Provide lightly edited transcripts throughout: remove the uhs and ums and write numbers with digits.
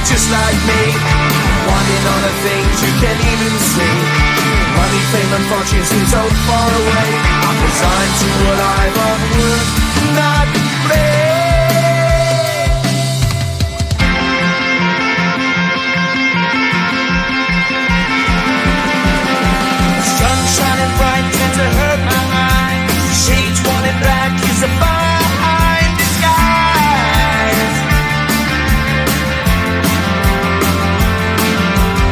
just like me, wanting all the things you can't even see. Money, fame and fortune seem so far away. I'm resigned to what I've unworked, not brave. Sun shining bright tends to hurt my mind. Shades worn in black is a fine disguise.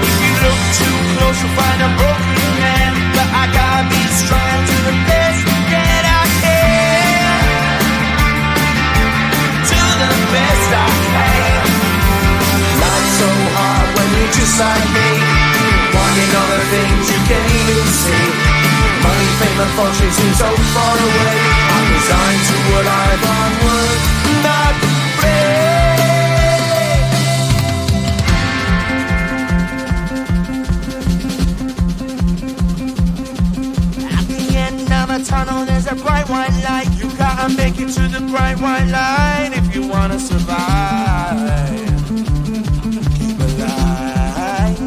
If you look too close you'll find a broken man, but I gotta be strong to the best that I can. To the best I can. Life's so hard when you're just like me, wanting all the things you can't even see. Money, fame and fortune seem so far away. I'm resigned to what I've unworked, not brave. At the end of a tunnel there's a bright white light. You gotta make it to the bright white light if you wanna survive. Keep alive.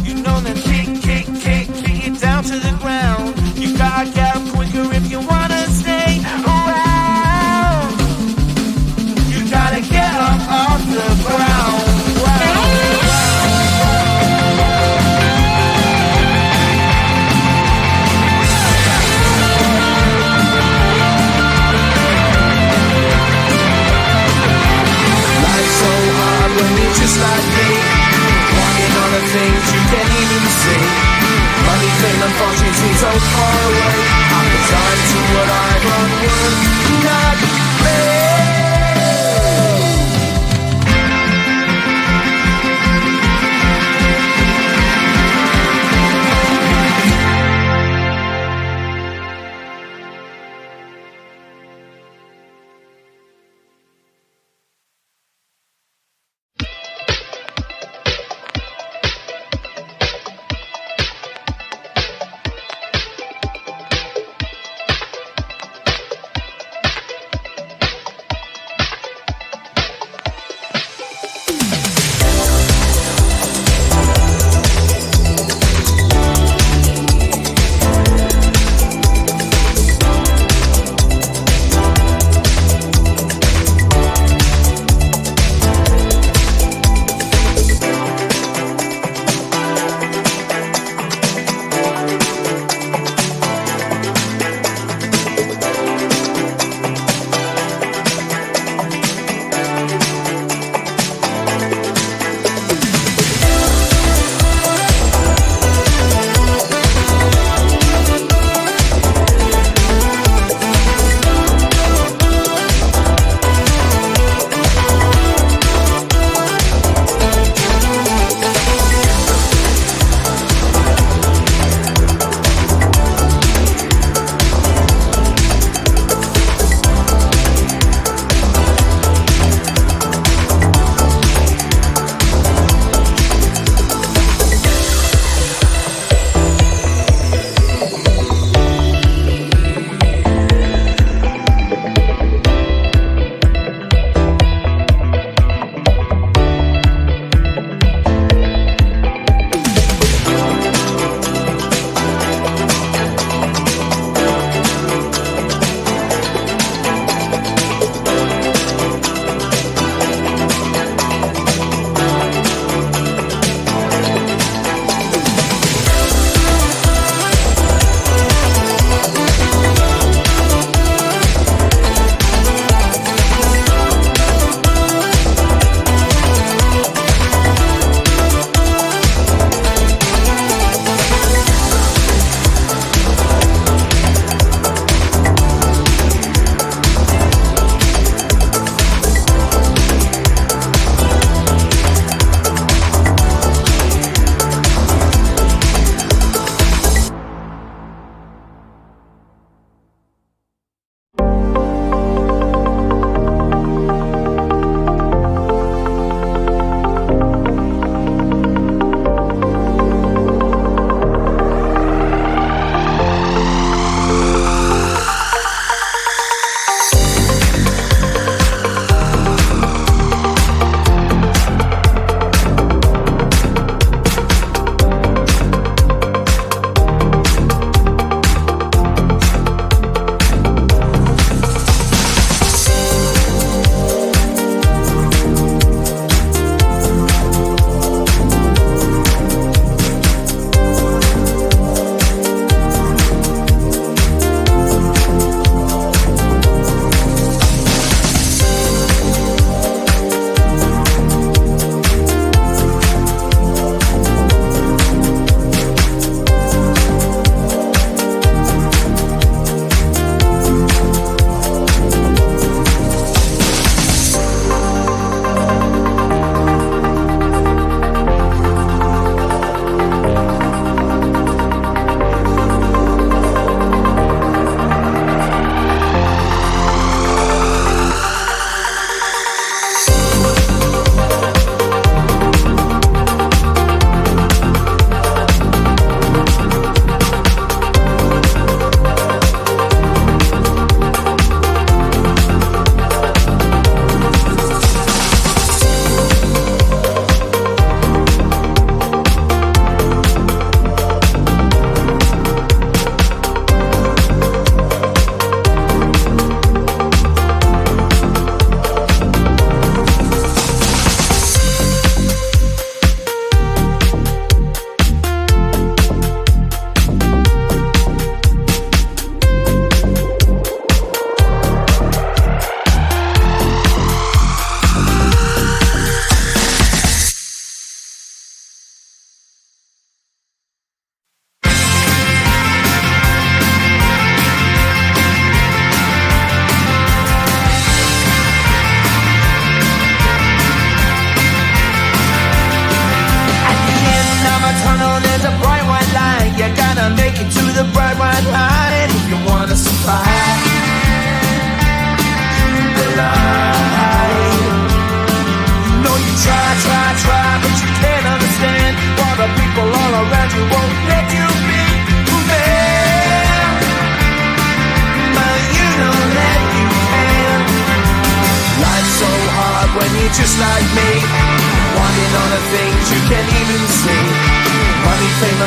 You know that kick it down to the ground. You gotta get up quicker if you wanna stay around. You gotta get up off the ground.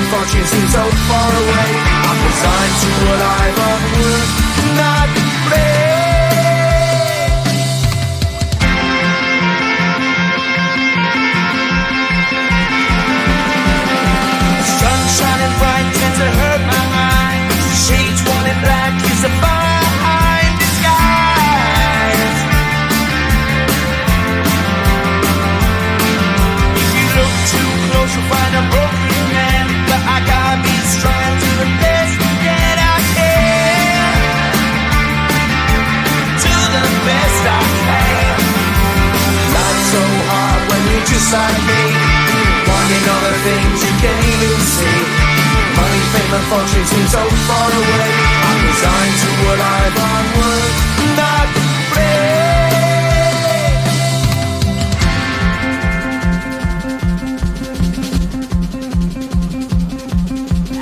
and fortune seem so far away. I'm resigned to what I've unworked, not play. Sun shining bright tends to hurt my mind. Shades worn in black is a fine disguise. If you look too close you'll find a broken man, but I gotta be strong to the best that I can. To the best I can. Life's so hard when you're just like me, wanting all the things you can't even see. Money, fame and fortune seem so far away. I'm resigned to what I've unworked, not play.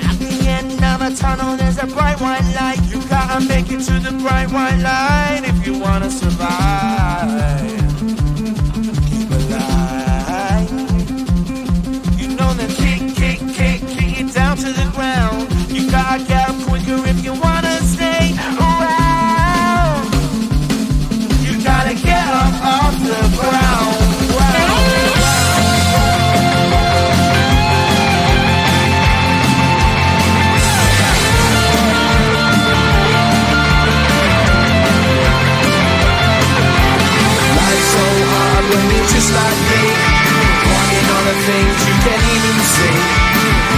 At the end of a tunnel there's a bright white light. You gotta make it to the bright white light if you wanna survive. Keep alive. You know that kick it down to the ground. You gotta get up quicker if you wanna stay around. You gotta get up off the ground. Life's so hard when you're just like me, wanting all the things you can't even see.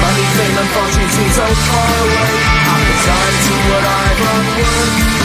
Money, fame and fortune seem so far away. I'm resigned to what I've unworked.